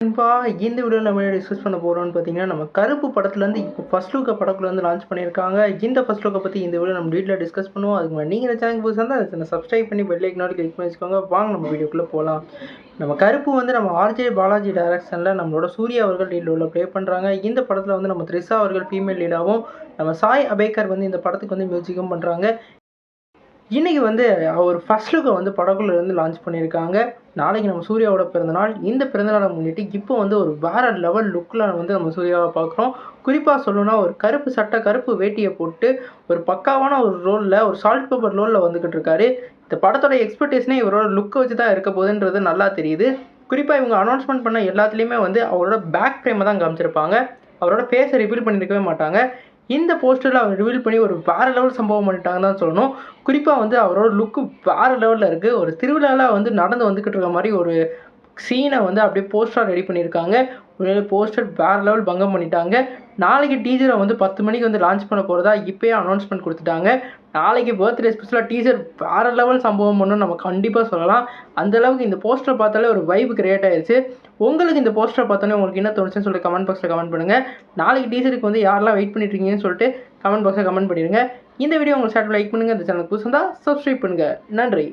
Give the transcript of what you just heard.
நண்பா, இந்த வீடியோவில் நம்ம டிஸ்கஸ் பண்ண போகிறோம்னு பார்த்தீங்கன்னா, நம்ம கருப்பு படத்துலேருந்து இப்போ ஃபர்ஸ்ட் லுக்கை படக்குள்ள வந்து லான்ச் பண்ணியிருக்காங்க. இந்த ஃபர்ஸ்ட் லுக்கை பற்றி இந்த வீடியோ நம்ம டீட்டெயிலாக டிஸ்கஸ் பண்ணுவோம். அதுக்கு முன்னாடி நீங்கள் இந்த சேனலுக்கு புதுசாக இருந்தால் அதை சப்ஸ்கிரைப் பண்ணி பெல் ஐக்கனோட கிளிக் பண்ணி வச்சுக்கோங்க. வாங்க நம்ம வீடியோக்குள்ளே போகலாம். நம்ம கருப்பு வந்து நம்ம ஆர்ஜே பாலாஜி டைரக்ஷனில் நம்மளோட சூர்யா அவர்கள் லீட் ரோலில் ப்ளே பண்ணுறாங்க. இந்த படத்தில் வந்து நம்ம த்ரிஷா அவர்கள் ஃபீமேல் லீடாகவும், நம்ம சாய் அபேக்கர் வந்து இந்த படத்துக்கு வந்து மியூசிக்கும் பண்ணுறாங்க. இன்றைக்கி வந்து அவர் ஃபர்ஸ்ட் லுக்கை வந்து படக்குள்ள இருந்து லான்ச் பண்ணியிருக்காங்க. நாளைக்கு நம்ம சூர்யாவோட பிறந்தநாள். இந்த பிறந்தநாளை முன்னிட்டு இப்போ வந்து ஒரு வேறு லெவல் லுக்கில் வந்து நம்ம சூர்யாவை பார்க்குறோம். குறிப்பாக சொல்லணும்னா ஒரு கருப்பு சட்டை, கருப்பு வேட்டியை போட்டு ஒரு பக்காவான ஒரு ரோலில், ஒரு சால்ட் பேப்பர் ரோலில் வந்துக்கிட்டு இருக்காரு. இந்த படத்தோட எக்ஸ்பெக்டேஷனே இவரோட லுக்கை வச்சு தான் இருக்க போகுதுன்றது நல்லா தெரியுது. குறிப்பாக இவங்க அனௌன்ஸ்மெண்ட் பண்ண எல்லாத்துலேயுமே வந்து அவரோட பேக் ஃப்ரேமை தான் காமிச்சிருப்பாங்க. அவரோட ஃபேஸை ரிவீல் பண்ணியிருக்கவே மாட்டாங்க. இந்த போஸ்டரில் அவர் ரிவீல் பண்ணி ஒரு வேறு லெவல் சம்பவம் பண்ணிட்டாங்கன்னு தான் சொல்லணும். குறிப்பாக வந்து அவரோட லுக்கு வேறு லெவலில் இருக்குது. ஒரு திருவிழாவில் வந்து நடந்து வந்துக்கிட்டு இருக்க மாதிரி ஒரு சீனை வந்து அப்படியே போஸ்டராக ரெடி பண்ணியிருக்காங்க. உண்மையிலே போஸ்டர் வேறு லெவல் பங்கம் பண்ணிட்டாங்க. நாளைக்கு டீசரை வந்து 10 மணிக்கு வந்து லான்ச் பண்ண போகிறதா இப்போயே அனௌன்ஸ்மெண்ட் கொடுத்துட்டாங்க. நாளைக்கு பர்த்டே ஸ்பெஷலாக டீசர் வேறு லெவல் சம்பவம் பண்ணணும் நம்ம கண்டிப்பாக சொல்லலாம். அந்தளவுக்கு இந்த போஸ்டரை பார்த்தாலே ஒரு வைப் கிரியேட் ஆயிடுச்சு. உங்களுக்கு இந்த போஸ்டரை பார்த்தோன்னே உங்களுக்கு என்ன தோணுச்சுன்னு சொல்லிட்டு கமெண்ட் பாக்ஸில் கமெண்ட் பண்ணுங்கள். நாளைக்கு டீசருக்கு வந்து யாரெல்லாம் வெயிட் பண்ணிட்டு இருக்கீங்கன்னு சொல்லிட்டு கமெண்ட் பாக்ஸில் கமெண்ட் பண்ணிடுங்க. இந்த வீடியோ உங்களுக்கு லைக் பண்ணுங்கள். இந்த சேனலுக்கு புதுசாக இருந்தால் சப்ஸ்கிரைப் பண்ணுங்கள். நன்றி.